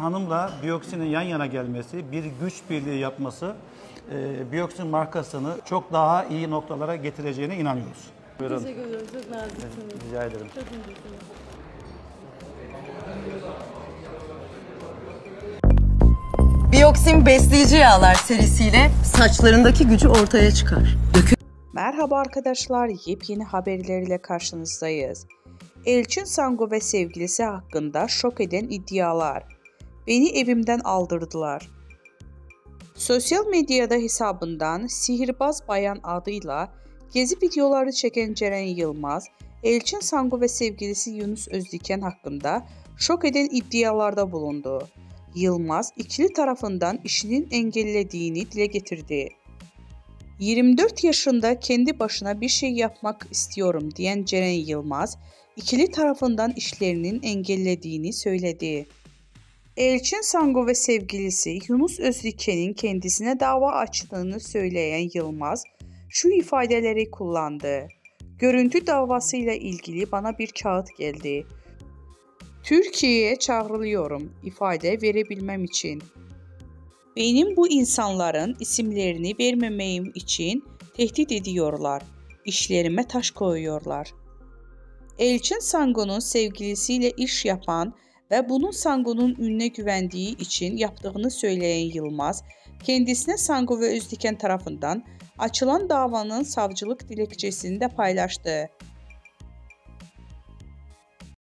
Hanım'la Bioxy'nin yan yana gelmesi, bir güç birliği yapması Bioxy markasını çok daha iyi noktalara getireceğine inanıyoruz. Buyurun. Teşekkür ederim. Çok naziksiniz. Rica ederim. Çok incesiniz. Bioxin besleyici yağlar serisiyle saçlarındaki gücü ortaya çıkar. Merhaba arkadaşlar, yepyeni haberlerle karşınızdayız. Elçin Sangu ve sevgilisi hakkında şok eden iddialar. Beni evimden aldırdılar. Sosyal medyada hesabından Sihirbaz Bayan adıyla gezi videoları çeken Ceren Yılmaz, Elçin Sangu ve sevgilisi Yunus Özdiken hakkında şok eden iddialarda bulundu. Yılmaz, ikili tarafından işinin engellediğini dile getirdi. 24 yaşında kendi başına bir şey yapmak istiyorum diyen Ceren Yılmaz, ikili tarafından işlerinin engellediğini söyledi. Elçin Sangu ve sevgilisi Yunus Özdiken'in kendisine dava açtığını söyleyen Yılmaz, şu ifadeleri kullandı. Görüntü davasıyla ilgili bana bir kağıt geldi. Türkiye'ye çağrılıyorum ifade verebilmem için. Benim bu insanların isimlerini vermemeyim için tehdit ediyorlar. İşlerime taş koyuyorlar. Elçin Sangu'nun sevgilisiyle iş yapan ve bunun Sangu'nun ününe güvendiği için yaptığını söyleyen Yılmaz, kendisine Sangu ve Özdiken tarafından açılan davanın savcılık dilekçesini de paylaştı.